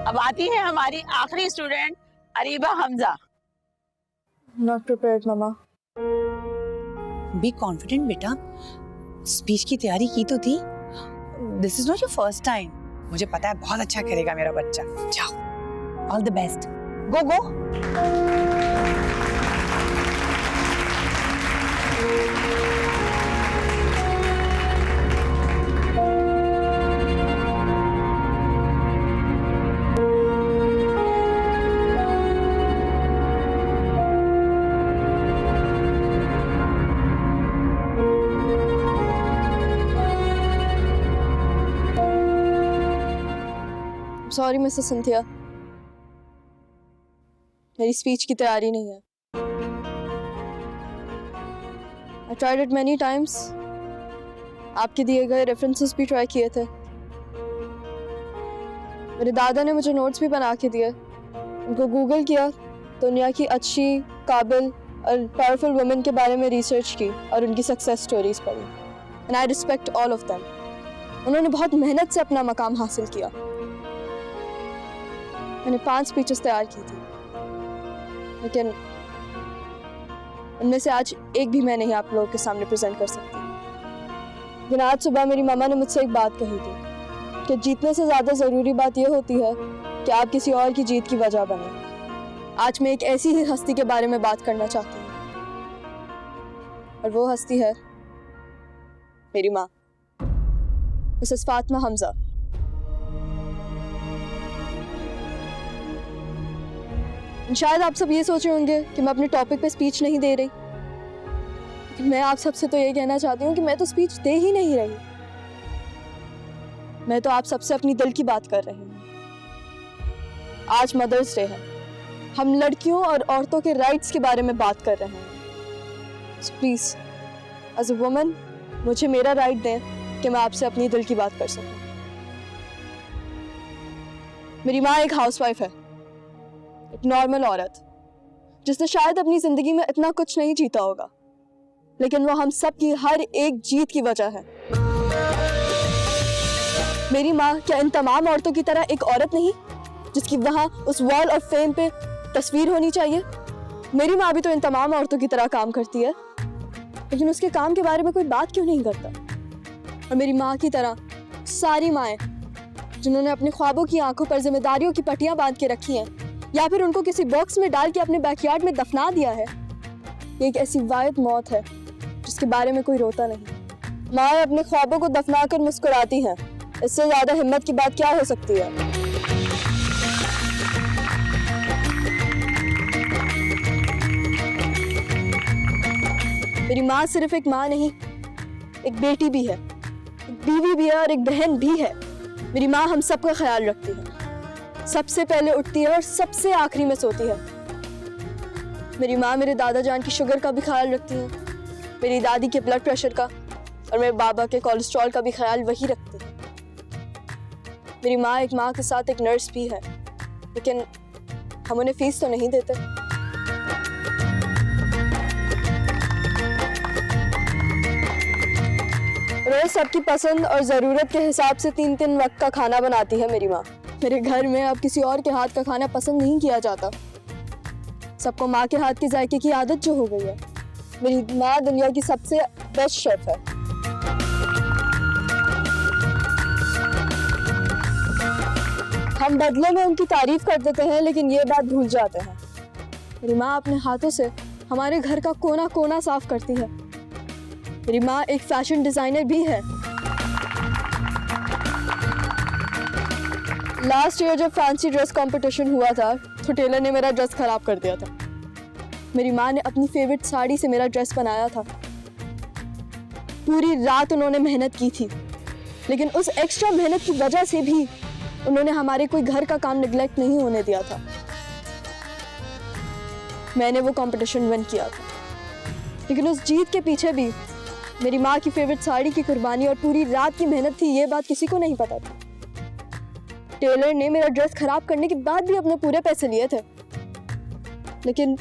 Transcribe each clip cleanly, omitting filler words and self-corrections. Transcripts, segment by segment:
अब आती है हमारी आखिरी student Ariba Hamza. Not prepared mama. Be confident बेटा, स्पीच की तैयारी की तो थी। This is not your first time. मुझे पता है बहुत अच्छा करेगा मेरा बच्चा। जाओ, all the best, go go. Sorry Mrs Cynthia, मेरी स्पीच की तैयारी नहीं है। I tried it many times. आपके दिए गए रेफरेंसेस भी ट्राई किए थे। मेरे दादा ने मुझे नोट्स भी बना के दिए। उनको गूगल किया, दुनिया की अच्छी, काबिल और पावरफुल वुमेन के बारे में रिसर्च की और उनकी सक्सेस स्टोरीज पढ़ी। And I respect all of them. उन्होंने बहुत मेहनत से अपना मकाम हासिल किया। मैंने 5 स्पीचेस तैयार की थी, लेकिन उनमें से आज एक भी मैं नहीं आप लोगों के सामने प्रेजेंट कर सकती। लेकिन आज सुबह मेरी मामा ने मुझसे एक बात कही थी कि जीतने से ज़्यादा ज़रूरी बात यह होती है कि आप किसी और की जीत की वजह बने। आज मैं एक ऐसी ही हस्ती के बारे में बात करना चाहती हूँ, और वो हस्ती है मेरी माँ, मिसेस फातिमा हमजा। शायद आप सब ये सोच रहे होंगे कि मैं अपने टॉपिक पे स्पीच नहीं दे रही, लेकिन मैं आप सबसे तो ये कहना चाहती हूँ कि मैं तो स्पीच दे ही नहीं रही। मैं तो आप सबसे अपनी दिल की बात कर रही हूँ। आज मदर्स डे है, हम लड़कियों और औरतों के राइट्स के बारे में बात कर रहे हैं। So please as a woman मुझे मेरा राइट दें कि मैं आपसे अपनी दिल की बात कर सकूं। मेरी माँ एक हाउसवाइफ है, एक नॉर्मल औरत जिसने शायद अपनी जिंदगी में इतना कुछ नहीं जीता होगा, लेकिन वो हम सब की हर एक जीत की वजह है। मेरी माँ क्या इन तमाम औरतों की तरह एक औरत नहीं जिसकी वहां उस वॉल ऑफ फेम पे तस्वीर होनी चाहिए? मेरी माँ भी तो इन तमाम औरतों की तरह काम करती है, लेकिन उसके काम के बारे में कोई बात क्यों नहीं करता? और मेरी माँ की तरह सारी माएँ जिन्होंने अपने ख्वाबों की आंखों पर जिम्मेदारियों की पट्टियां बांध के रखी हैं, या फिर उनको किसी बॉक्स में डाल के अपने बैकयार्ड में दफना दिया है, ये एक ऐसी वाहिद मौत है जिसके बारे में कोई रोता नहीं। माँ अपने ख्वाबों को दफनाकर मुस्कुराती हैं, इससे ज्यादा हिम्मत की बात क्या हो सकती है? मेरी माँ सिर्फ एक माँ नहीं, एक बेटी भी है, एक बीवी भी है और एक बहन भी है। मेरी माँ हम सबका ख्याल रखती है, सबसे पहले उठती है और सबसे आखिरी में सोती है। मेरी माँ मेरे दादा जान की शुगर का भी ख्याल रखती है, मेरी दादी के ब्लड प्रेशर का, और मेरे बाबा के कोलेस्ट्रॉल का भी ख्याल वही रखती है। मेरी माँ एक माँ के साथ एक नर्स भी है, लेकिन हम उन्हें फीस तो नहीं देते। रोज सबकी पसंद और ज़रूरत के हिसाब से 3-3 वक्त का खाना बनाती है मेरी माँ। मेरे घर में अब किसी और के हाथ का खाना पसंद नहीं किया जाता। सबको माँ के हाथ के जायके की आदत जो हो गई है। मेरी माँ दुनिया की सबसे बेस्ट शेफ है। हम बदले में उनकी तारीफ कर देते हैं, लेकिन ये बात भूल जाते हैं मेरी माँ अपने हाथों से हमारे घर का कोना कोना साफ करती है। मेरी माँ एक फैशन डिजाइनर भी है। लास्ट ईयर जब फैंसी ड्रेस कंपटीशन हुआ था तो टेलर ने मेरा ड्रेस खराब कर दिया था। मेरी माँ ने अपनी फेवरेट साड़ी से मेरा ड्रेस बनाया था। पूरी रात उन्होंने मेहनत की थी, लेकिन उस एक्स्ट्रा मेहनत की वजह से भी उन्होंने हमारे कोई घर का काम निगलेक्ट नहीं होने दिया था। मैंने वो कंपटीशन विन किया था, लेकिन उस जीत के पीछे भी मेरी माँ की फेवरेट साड़ी की कुर्बानी और पूरी रात की मेहनत थी। ये बात किसी को नहीं पता थी। टेलर ने मेरा ड्रेस खराब करने के बाद भी अपने पूरे पैसे लिए थे, लेकिन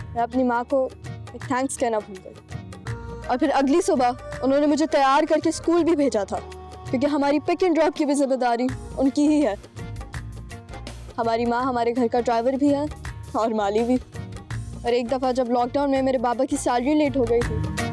मैं अपनी माँ को एक थैंक्स कहना भूल गई। और फिर अगली सुबह उन्होंने मुझे तैयार करके स्कूल भी भेजा था, क्योंकि हमारी पिक एंड ड्रॉप की भी जिम्मेदारी उनकी ही है। हमारी माँ हमारे घर का ड्राइवर भी है और माली भी। और एक दफ़ा जब लॉकडाउन में मेरे बाबा की सैलरी लेट हो गई थी